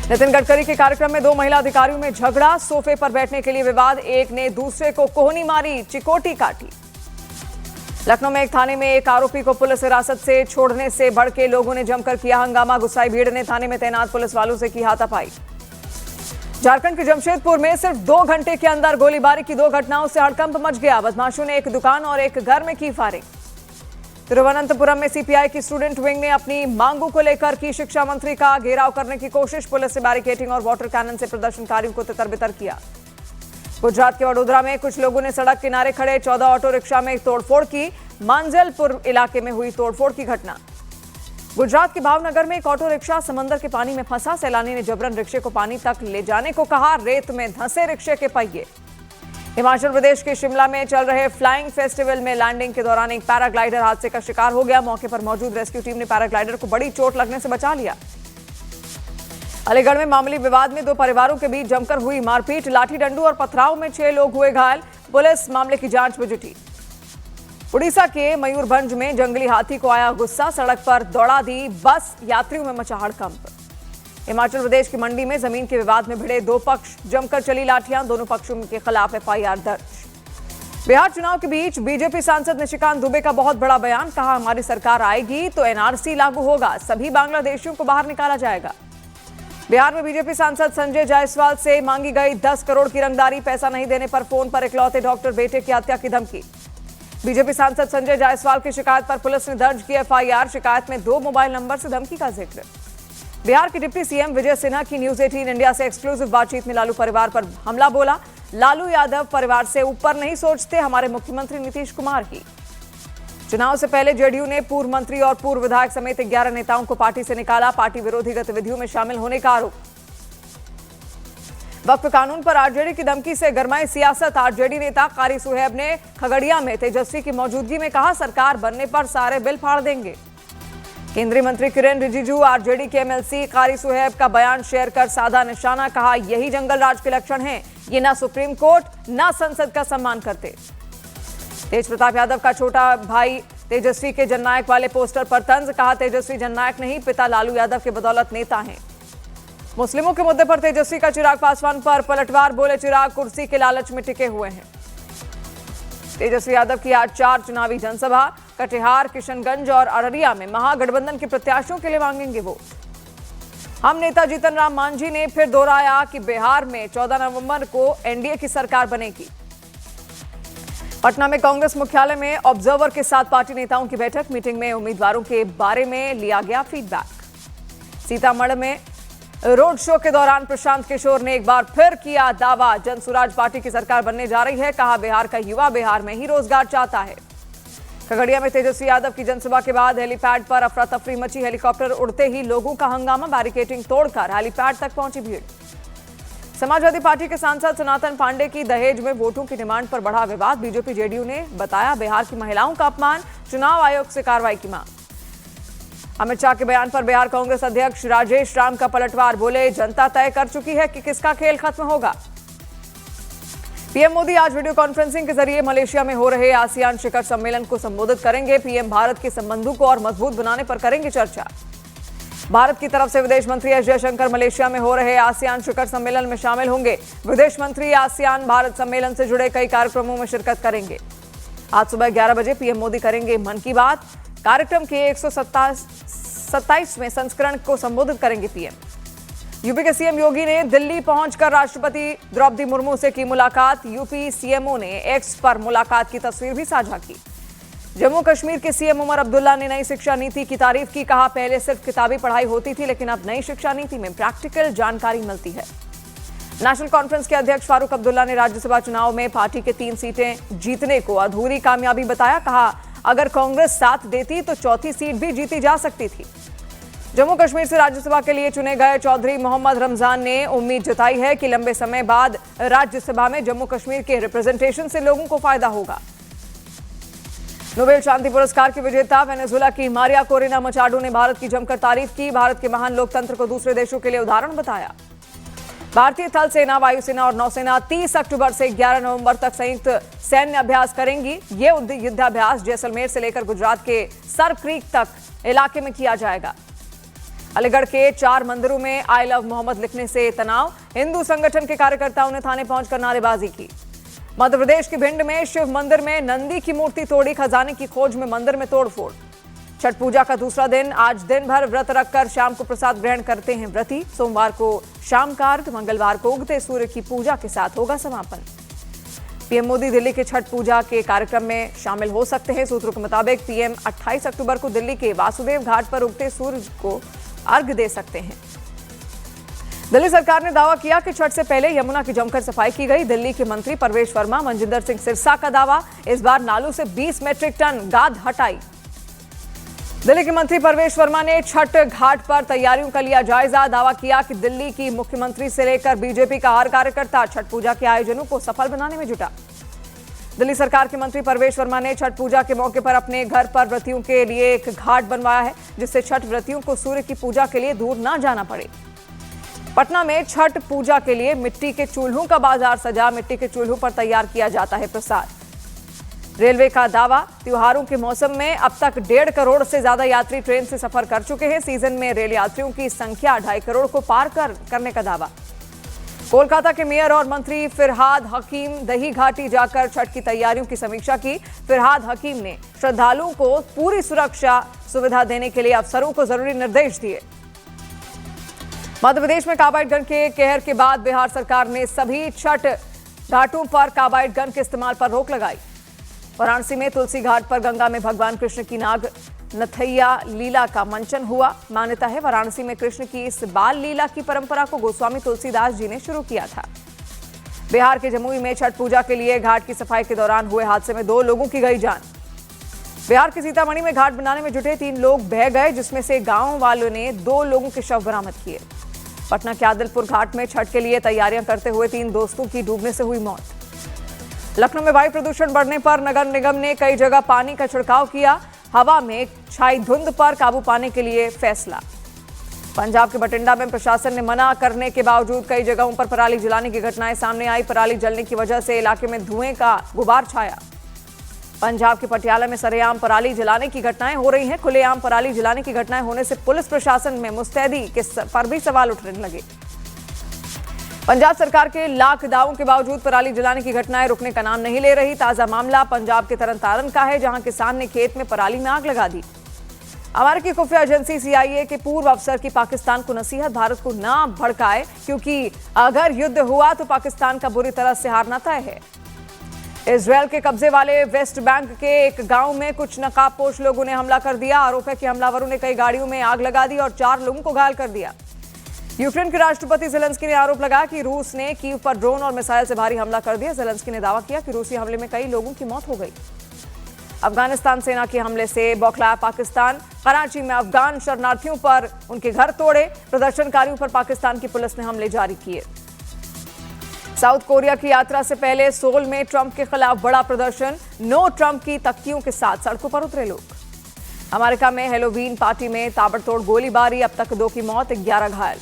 नितिन गडकरी के कार्यक्रम में दो महिला अधिकारियों में झगड़ा, सोफे पर बैठने के लिए विवाद, एक ने दूसरे को कोहनी मारी, चिकोटी काटी। लखनऊ में एक थाने में एक आरोपी को पुलिस हिरासत से छोड़ने से भड़के लोगों ने जमकर किया हंगामा, गुस्साई भीड़ ने थाने में तैनात पुलिस वालों से की हाथापाई। झारखंड के जमशेदपुर में सिर्फ 2 घंटे के अंदर गोलीबारी की 2 घटनाओं से हड़कंप मच गया। बदमाशों ने एक दुकान और एक घर में की फायरिंग। तिरुवनंतपुरम में सीपीआई की स्टूडेंट विंग ने अपनी मांगों को लेकर की शिक्षा मंत्री का घेराव करने की कोशिश, पुलिस से बैरिकेडिंग और वाटर कैनन से प्रदर्शनकारियों को तितर-बितर किया। गुजरात के वडोदरा में कुछ लोगों ने सड़क किनारे खड़े 14 ऑटो रिक्शा में तोड़फोड़ की, मांजलपुर इलाके में हुई तोड़फोड़ की घटना। गुजरात के भावनगर में एक ऑटो रिक्शा समंदर के पानी में फंसा, सैलानी ने जबरन रिक्शे को पानी तक ले जाने को कहा, रेत में धंसे रिक्शे के पहिए। हिमाचल प्रदेश के शिमला में चल रहे फ्लाइंग फेस्टिवल में लैंडिंग के दौरान एक पैराग्लाइडर हादसे का शिकार हो गया। मौके पर मौजूद रेस्क्यू टीम ने पैराग्लाइडर को बड़ी चोट लगने से बचा लिया। अलीगढ़ में मामूली विवाद में 2 परिवारों के बीच जमकर हुई मारपीट, लाठी डंडू और पथराव में 6 लोग हुए घायल, पुलिस मामले की जांच में जुटी। उड़ीसा के मयूरभंज में जंगली हाथी को आया गुस्सा, सड़क पर दौड़ा दी बस, यात्रियों में मचा हड़कंप। हिमाचल प्रदेश की मंडी में जमीन के विवाद में भिड़े 2 पक्ष, जमकर चली लाठियां, दोनों पक्षों के खिलाफ एफआईआर दर्ज। बिहार चुनाव के बीच बीजेपी सांसद निशिकांत दुबे का बहुत बड़ा बयान, कहा हमारी सरकार आएगी तो एनआरसी लागू होगा, सभी बांग्लादेशियों को बाहर निकाला जाएगा। बिहार में बीजेपी सांसद संजय जायसवाल से मांगी गई 10 करोड़ की रंगदारी, पैसा नहीं देने पर फोन पर इकलौते डॉक्टर बेटे की हत्या की धमकी। बीजेपी सांसद संजय जायसवाल की शिकायत पर पुलिस ने दर्ज की एफआईआर, शिकायत में 2 मोबाइल नंबर से धमकी का जिक्र। बिहार के डिप्टी सीएम विजय सिन्हा की न्यूज 18 इंडिया से एक्सक्लूसिव बातचीत में लालू परिवार पर हमला बोला, लालू यादव परिवार से ऊपर नहीं सोचते, हमारे मुख्यमंत्री नीतीश कुमार ही। चुनाव से पहले जेडीयू ने पूर्व मंत्री और पूर्व विधायक समेत 11 नेताओं को पार्टी से निकाला, पार्टी विरोधी गतिविधियों में शामिल होने का आरोप। वक्फ कानून पर आरजेडी की धमकी से गरमाई सियासत, आरजेडी नेता कारी सुहेब ने खगड़िया में तेजस्वी की मौजूदगी में कहा, सरकार बनने पर सारे बिल फाड़ देंगे। केंद्रीय मंत्री किरेन रिजिजू आरजेडी के एमएलसी कारी सुहेब का बयान शेयर कर साधा निशाना, कहा यही जंगल राज के लक्षण हैं, ये ना सुप्रीम कोर्ट ना संसद का सम्मान करते। तेज प्रताप यादव का छोटा भाई तेजस्वी के जननायक वाले पोस्टर पर तंज, कहा तेजस्वी जननायक नहीं, पिता लालू यादव के बदौलत नेता हैं। मुस्लिमों के मुद्दे पर तेजस्वी का चिराग पासवान पर पलटवार, बोले चिराग कुर्सी के लालच में टिके हुए हैं। तेजस्वी यादव की आज 4 चुनावी जनसभा, कटिहार, किशनगंज और अररिया में महागठबंधन के प्रत्याशियों के लिए मांगेंगे वोट। हम नेता जीतन राम मांझी ने फिर दोहराया कि बिहार में 14 नवंबर को एनडीए की सरकार बनेगी। पटना में कांग्रेस मुख्यालय में ऑब्जर्वर के साथ पार्टी नेताओं की बैठक, मीटिंग में उम्मीदवारों के बारे में लिया गया फीडबैक। सीतामढ़ी में रोड शो के दौरान प्रशांत किशोर ने एक बार फिर किया दावा, जनसुराज पार्टी की सरकार बनने जा रही है, कहा बिहार का युवा बिहार में ही रोजगार चाहता है। खगड़िया में तेजस्वी यादव की जनसभा के बाद हेलीपैड पर अफरा तफरी मची, हेलीकॉप्टर उड़ते ही लोगों का हंगामा, बैरिकेडिंग तोड़कर हेलीपैड तक पहुंची भीड़। समाजवादी पार्टी के सांसद सनातन पांडे की दहेज में वोटों की डिमांड पर बढ़ा विवाद, बीजेपी जेडीयू ने बताया बिहार की महिलाओं का अपमान, चुनाव आयोग से कार्रवाई की मांग। अमित शाह के बयान पर बिहार कांग्रेस अध्यक्ष राजेश राम का पलटवार, बोले जनता तय कर चुकी है कि किसका खेल खत्म होगा। पीएम मोदी आज वीडियो कॉन्फ्रेंसिंग के जरिए मलेशिया में हो रहे आसियान शिखर सम्मेलन को संबोधित करेंगे। पीएम भारत के संबंधों को और मजबूत बनाने पर करेंगे चर्चा। भारत की तरफ से विदेश मंत्री एस जयशंकर मलेशिया में हो रहे आसियान शिखर सम्मेलन में शामिल होंगे। विदेश मंत्री आसियान भारत सम्मेलन से जुड़े कई कार्यक्रमों में शिरकत करेंगे। आज सुबह 11 बजे पीएम मोदी करेंगे मन की बात, कार्यक्रम के 127वें संस्करण को संबोधित करेंगे पीएम। यूपी के सीएम योगी ने दिल्ली पहुंचकर राष्ट्रपति द्रौपदी मुर्मू से की मुलाकात, यूपी सीएमओ ने एक्स पर मुलाकात की तस्वीर भी साझा की। जम्मू कश्मीर के सीएम उमर अब्दुल्ला ने नई शिक्षा नीति की तारीफ की, कहा पहले सिर्फ किताबी पढ़ाई होती थी, लेकिन अब नई शिक्षा नीति में प्रैक्टिकल जानकारी मिलती है। नेशनल कॉन्फ्रेंस के अध्यक्ष फारूक अब्दुल्ला ने राज्यसभा चुनाव में पार्टी के 3 सीटें जीतने को अधूरी कामयाबी बताया, कहा अगर कांग्रेस साथ देती तो चौथी सीट भी जीती जा सकती थी। जम्मू कश्मीर से राज्यसभा के लिए चुने गए चौधरी मोहम्मद रमजान ने उम्मीद जताई है कि लंबे समय बाद राज्यसभा में जम्मू कश्मीर के रिप्रेजेंटेशन से लोगों को फायदा होगा। नोबेल शांति पुरस्कार की विजेता वेनेजुएला की मारिया कोरेना मचाडो ने भारत की जमकर तारीफ की, भारत के महान लोकतंत्र को दूसरे देशों के लिए उदाहरण बताया। भारतीय थल सेना, वायुसेना और नौसेना 30 अक्टूबर से 11 नवंबर तक संयुक्त सैन्य अभ्यास करेंगी। ये युद्धाभ्यास जैसलमेर से लेकर गुजरात के सर क्रीक तक इलाके में किया जाएगा। अलीगढ़ के 4 मंदिरों में आई लव मोहम्मद लिखने से तनाव, हिंदू संगठन के कार्यकर्ताओं ने थाने पहुंचकर नारेबाजी की। मध्य प्रदेश के भिंड में शिव मंदिर में नंदी की मूर्ति तोड़ी, खजाने की खोज में मंदिर में तोड़फोड़। छठ पूजा का दूसरा दिन, आज दिन भर व्रत रखकर शाम को प्रसाद ग्रहण करते हैं व्रती। सोमवार को शाम का अर्घ, मंगलवार को उगते सूर्य की पूजा के साथ होगा समापन। पीएम मोदी दिल्ली के छठ पूजा के कार्यक्रम में शामिल हो सकते हैं। सूत्रों के मुताबिक पीएम 28 अक्टूबर को दिल्ली के वासुदेव घाट पर उगते सूर्य को अर्घ दे सकते हैं। दिल्ली सरकार ने दावा किया कि छठ से पहले यमुना की जमकर सफाई की गई। दिल्ली के मंत्री परवेश वर्मा, मनजिंदर सिंह सिरसा का दावा, इस बार नालों से 20 मीट्रिक टन गाद हटाई। दिल्ली के मंत्री परवेश वर्मा ने छठ घाट पर तैयारियों का लिया जायजा। दावा किया कि दिल्ली की मुख्यमंत्री से लेकर बीजेपी का हर कार्यकर्ता छठ पूजा के आयोजनों को सफल बनाने में जुटा। दिल्ली सरकार के मंत्री परवेश वर्मा ने छठ पूजा के मौके पर अपने घर पर व्रतियों के लिए एक घाट बनवाया है, जिससे छठ व्रतियों को सूर्य की पूजा के लिए दूर न जाना पड़े। पटना में छठ पूजा के लिए मिट्टी के चूल्हों का बाजार सजा, मिट्टी के चूल्हों पर तैयार किया जाता है प्रसाद। रेलवे का दावा, त्योहारों के मौसम में अब तक 1.5 करोड़ से ज्यादा यात्री ट्रेन से सफर कर चुके हैं। सीजन में रेल यात्रियों की संख्या 2.5 करोड़ को पार करने का दावा। कोलकाता के मेयर और मंत्री फिरहाद हकीम दही घाटी जाकर छठ की तैयारियों की समीक्षा की। फिरहाद हकीम ने श्रद्धालुओं को पूरी सुरक्षा सुविधा देने के लिए अफसरों को जरूरी निर्देश दिए। मध्य प्रदेश में कार्बाइड गन के कहर के बाद बिहार सरकार ने सभी छठ घाटों पर कार्बाइड गन के इस्तेमाल पर रोक लगाई। वाराणसी में तुलसी घाट पर गंगा में भगवान कृष्ण की नाग नथैया लीला का मंचन हुआ। मान्यता है वाराणसी में कृष्ण की इस बाल लीला की परंपरा को गोस्वामी तुलसीदास जी ने शुरू किया था। बिहार के जमुई में छठ पूजा के लिए घाट की सफाई के दौरान हुए हादसे में 2 लोगों की गई जान। बिहार के सीतामढ़ी में घाट बनाने में जुटे 3 लोग बह गए, जिसमें से गांव वालों ने 2 लोगों के शव बरामद किए। पटना के आदिलपुर घाट में छठ के लिए तैयारियां करते हुए 3 दोस्तों की डूबने से हुई मौत। लखनऊ में वायु प्रदूषण बढ़ने पर नगर निगम ने कई जगह पानी का छिड़काव किया। हवा में छाई धुंध पर काबू पाने के लिए फैसला। पंजाब के बठिंडा में प्रशासन ने मना करने के बावजूद कई जगहों पर पराली जलाने की घटनाएं सामने आई। पराली जलने की वजह से इलाके में धुएं का गुबार छाया। पंजाब के पटियाला में सरेआम पराली जलाने की घटनाएं हो रही हैं। खुलेआम पराली जलाने की घटनाएं होने से पुलिस प्रशासन में मुस्तैदी के पर भी सवाल उठने लगे। पंजाब सरकार के लाख दावों के बावजूद पराली जलाने की घटनाएं रुकने का नाम नहीं ले रही। ताजा मामला पंजाब के तरनतारन का है, जहां किसान ने खेत में पराली में आग लगा दी। अमेरिकी खुफिया एजेंसी CIA के पूर्व अफसर की पाकिस्तान को नसीहत, भारत को ना भड़काए, क्योंकि अगर युद्ध हुआ तो पाकिस्तान का बुरी तरह से हारना तय है। इजरायल के कब्जे वाले वेस्ट बैंक के एक गांव में कुछ नकाबपोश लोगों ने हमला कर दिया। आरोप है कि हमलावरों ने कई गाड़ियों में आग लगा दी और 4 लोगों को घायल कर दिया। यूक्रेन के राष्ट्रपति ज़ेलेंस्की ने आरोप लगाया कि रूस ने कीव पर ड्रोन और मिसाइल से भारी हमला कर दिया। ज़ेलेंस्की ने दावा किया कि रूसी हमले में कई लोगों की मौत हो गई। अफगानिस्तान सेना के हमले से बौखलाया पाकिस्तान। कराची में अफगान शरणार्थियों पर उनके घर तोड़े। प्रदर्शनकारियों पर पाकिस्तान की पुलिस ने हमले जारी किए। साउथ कोरिया की यात्रा से पहले सोल में ट्रंप के खिलाफ बड़ा प्रदर्शन। नो ट्रंप की तख्तियों के साथ सड़कों पर उतरे लोग। अमेरिका में हैलोवीन पार्टी में ताबड़तोड़ गोलीबारी, अब तक 2 की मौत, 11 घायल।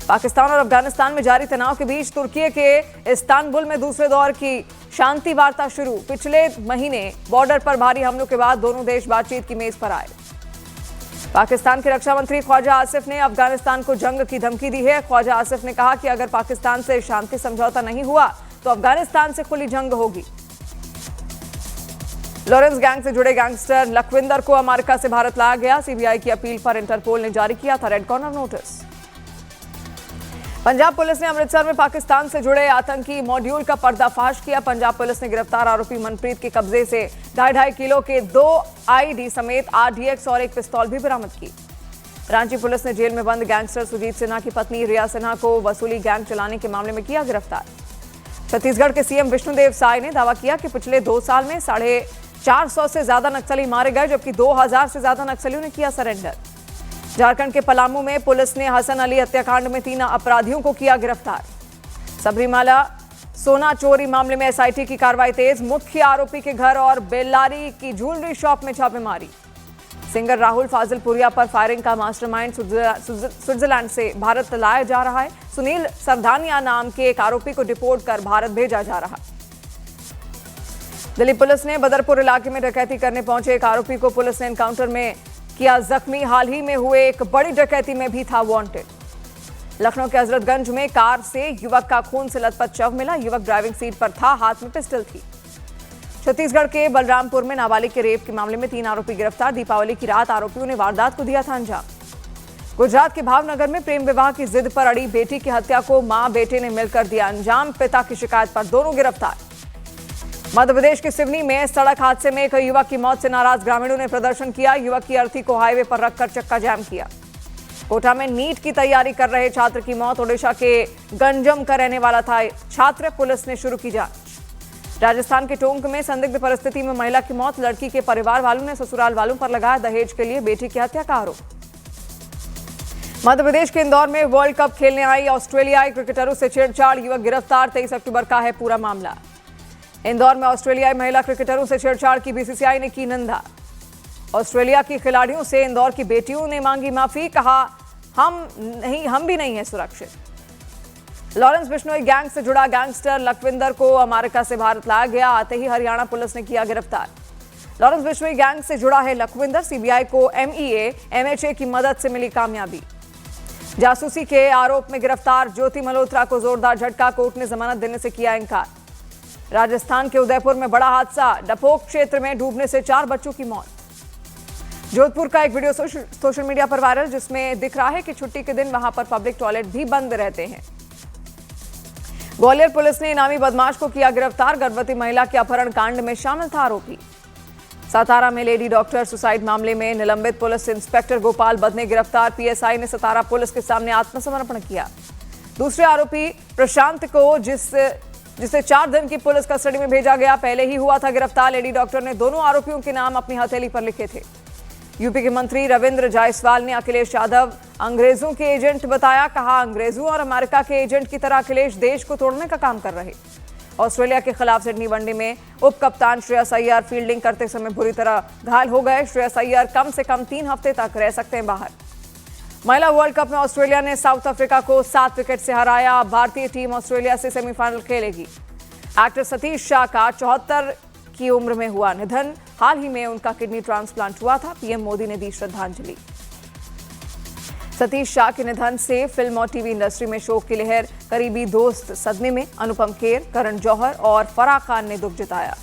पाकिस्तान और अफगानिस्तान में जारी तनाव के बीच तुर्की के इस्तांबुल में दूसरे दौर की शांति वार्ता शुरू। पिछले महीने बॉर्डर पर भारी हमलों के बाद दोनों देश बातचीत की मेज पर आए। पाकिस्तान के रक्षा मंत्री ख्वाजा आसिफ ने अफगानिस्तान को जंग की धमकी दी है। ख्वाजा आसिफ ने कहा कि अगर पाकिस्तान से शांति समझौता नहीं हुआ तो अफगानिस्तान से खुली जंग होगी। लॉरेंस गैंग से जुड़े गैंगस्टर लखविंदर को अमेरिका से भारत लाया गया। CBI की अपील पर इंटरपोल ने जारी किया था red corner notice. Punjab police ने अमृतसर में पाकिस्तान से जुड़े आतंकी मॉड्यूल का पर्दाफाश किया। पंजाब पुलिस ने गिरफ्तार आरोपी मनप्रीत के कब्जे से 2.5 किलो के 2 IED समेत RDX और एक पिस्तौल भी बरामद की। रांची पुलिस ने जेल में बंद गैंगस्टर सुजीत सिन्हा की पत्नी रिया सिन्हा को वसूली गैंग चलाने के मामले में किया गिरफ्तार। छत्तीसगढ़ के CM विष्णुदेव साय ने दावा किया कि पिछले 2 साल में 450 से ज्यादा नक्सली मारे गए, जबकि 2000 से ज्यादा नक्सलियों ने किया सरेंडर। झारखंड के पलामू में पुलिस ने हसन अली हत्याकांड में 3 अपराधियों को किया गिरफ्तार। सबरीमाला सोना चोरी मामले में SIT की कार्रवाई तेज। मुख्य आरोपी के घर और बेल्लारी की ज्वेलरी शॉप में छापेमारी। सिंगर राहुल फाजिलपुरिया पर फायरिंग का मास्टरमाइंड स्विट्जरलैंड से भारत लाया जा रहा है। सुनील सरदानिया नाम के एक आरोपी को डिपोर्ट कर भारत भेजा जा रहा। दिल्ली पुलिस ने बदरपुर इलाके में डकैती करने पहुंचे एक आरोपी को पुलिस ने एनकाउंटर में किया जख्मी। हाल ही में हुए एक बड़ी डकैती में भी था वांटेड। लखनऊ के हजरतगंज में कार से युवक का खून से लथपथ शव मिला। युवक ड्राइविंग सीट पर था, हाथ में पिस्टल थी। छत्तीसगढ़ के बलरामपुर में नाबालिग के रेप के मामले में 3 आरोपी गिरफ्तार। दीपावली की रात आरोपियों ने वारदात को दिया था अंजाम। गुजरात के भावनगर में प्रेम विवाह की जिद पर अड़ी बेटी की हत्या को मां बेटे ने मिलकर दिया अंजाम। पिता की शिकायत पर दोनों गिरफ्तार। मध्य प्रदेश के सिवनी में सड़क हादसे में एक युवक की मौत से नाराज ग्रामीणों ने प्रदर्शन किया। युवक की अर्थी को हाईवे पर रखकर चक्का जाम किया। कोटा में नीट की तैयारी कर रहे छात्र की मौत। ओडिशा के गंजम का रहने वाला था छात्र। पुलिस ने शुरू की जांच। राजस्थान के टोंक में संदिग्ध परिस्थिति में महिला की मौत। लड़की के परिवार वालों ने ससुराल वालों पर लगाया दहेज के लिए बेटी की हत्या का आरोप। मध्य प्रदेश के इंदौर में वर्ल्ड कप खेलने आई ऑस्ट्रेलियाई क्रिकेटरों से छेड़छाड़। युवक गिरफ्तार। 23 अक्टूबर का है पूरा मामला। इंदौर में ऑस्ट्रेलियाई महिला क्रिकेटरों से छेड़छाड़ की बीसीसीआई ने की निंदा। ऑस्ट्रेलिया की खिलाड़ियों से इंदौर की बेटियों ने मांगी माफी। कहा हम भी नहीं है सुरक्षित। लॉरेंस बिश्नोई गैंग से जुड़ा गैंगस्टर लखविंदर को अमेरिका से भारत लाया गया। आते ही हरियाणा पुलिस ने किया गिरफ्तार। लॉरेंस बिश्नोई गैंग से जुड़ा है लखविंदर। सीबीआई को एमईए एमएचए की मदद से मिली कामयाबी। जासूसी के आरोप में गिरफ्तार ज्योति मल्होत्रा को जोरदार झटका। कोर्ट ने जमानत देने से किया इनकार। राजस्थान के उदयपुर में बड़ा हादसा। डपोक क्षेत्र में डूबने से 4 बच्चों की मौत। जोधपुर का एक वीडियो सोशल मीडिया पर वायरल, जिसमें दिख रहा है कि छुट्टी के दिन वहां पर पब्लिक टॉयलेट भी बंद रहते हैं। ग्वालियर पुलिस ने इनामी बदमाश को किया गिरफ्तार। गर्भवती महिला के अपहरण कांड में शामिल था आरोपी। सतारा में लेडी डॉक्टर सुसाइड मामले में निलंबित पुलिस इंस्पेक्टर गोपाल बद ने गिरफ्तार। पीएसआई ने सतारा पुलिस के सामने आत्मसमर्पण किया। दूसरे आरोपी प्रशांत को जिसे 4 दिन की पुलिस कस्टडी में भेजा गया, पहले ही हुआ था गिरफ्तार। लेडी डॉक्टर ने दोनों आरोपियों के नाम अपनी हथेली पर लिखे थे। यूपी के मंत्री रविंद्र जायसवाल ने अखिलेश यादव अंग्रेजों के एजेंट बताया। कहा अंग्रेजों और अमेरिका के एजेंट की तरह अखिलेश देश को तोड़ने का काम कर रहे। ऑस्ट्रेलिया के खिलाफ सिडनी वनडे में उप कप्तान श्रेयस अय्यर फील्डिंग करते समय बुरी तरह घायल हो गए। श्रेयस अय्यर कम से कम 3 हफ्ते तक रह सकते हैं बाहर। महिला वर्ल्ड कप में ऑस्ट्रेलिया ने साउथ अफ्रीका को 7 विकेट से हराया। भारतीय टीम ऑस्ट्रेलिया से सेमीफाइनल खेलेगी। एक्टर सतीश शाह का 74 की उम्र में हुआ निधन। हाल ही में उनका किडनी ट्रांसप्लांट हुआ था। पीएम मोदी ने दी श्रद्धांजलि। सतीश शाह के निधन से फिल्म और टीवी इंडस्ट्री में शोक की लहर। करीबी दोस्त सदमे में। अनुपम खेर, करण जौहर और फराह खान ने दुख जताया।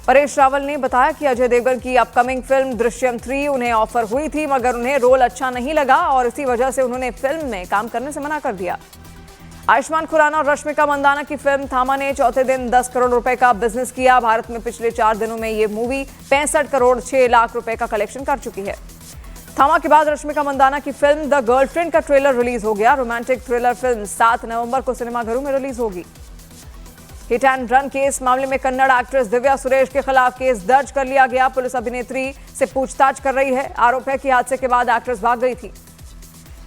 परेश रावल ने बताया कि अजय देवगन की अपकमिंग फिल्म दृश्यम 3 उन्हें ऑफर हुई थी, मगर उन्हें रोल अच्छा नहीं लगा और इसी वजह से उन्होंने फिल्म में काम करने से मना कर दिया। आयुष्मान खुराना और रश्मिका मंदाना की फिल्म थामा ने चौथे दिन 10 करोड़ रुपए का बिजनेस किया। भारत में पिछले 4 दिनों में ये मूवी 65 करोड़ 6 लाख रुपए का कलेक्शन कर चुकी है। थामा के बाद रश्मिका मंदाना की फिल्म द गर्लफ्रेंड का ट्रेलर रिलीज हो गया। रोमांटिक थ्रिलर फिल्म 7 नवंबर को सिनेमाघरों में रिलीज होगी। हिट एंड रन केस मामले में कन्नड़ एक्ट्रेस दिव्या सुरेश के खिलाफ केस दर्ज कर लिया गया। पुलिस अभिनेत्री से पूछताछ कर रही है। आरोप है कि हादसे के बाद एक्ट्रेस भाग गई थी।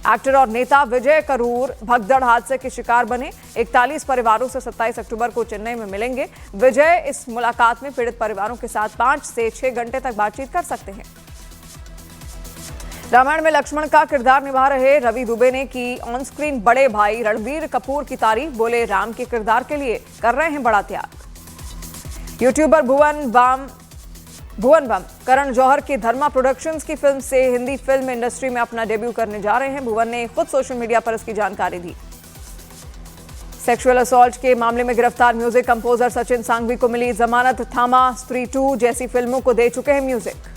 एक्टर और नेता विजय करूर भगदड़ हादसे के शिकार बने। 41 परिवारों से 27 अक्टूबर को चेन्नई में मिलेंगे। विजय इस मुलाकात में पीड़ित परिवारों के साथ 5 से 6 घंटे तक बातचीत कर सकते हैं। रामायण में लक्ष्मण का किरदार निभा रहे रवि दुबे ने की ऑन स्क्रीन बड़े भाई रणबीर कपूर की तारीफ। बोले राम के किरदार के लिए कर रहे हैं बड़ा त्याग। यूट्यूबर भुवन बम करण जौहर की धर्मा प्रोडक्शंस की फिल्म से हिंदी फिल्म इंडस्ट्री में अपना डेब्यू करने जा रहे हैं। भुवन ने खुद सोशल मीडिया पर इसकी जानकारी दी। सेक्सुअल असॉल्ट के मामले में गिरफ्तार म्यूजिक कंपोजर सचिन सांघवी को मिली जमानत। थामा, स्त्री 2 जैसी फिल्मों को दे चुके हैं म्यूजिक।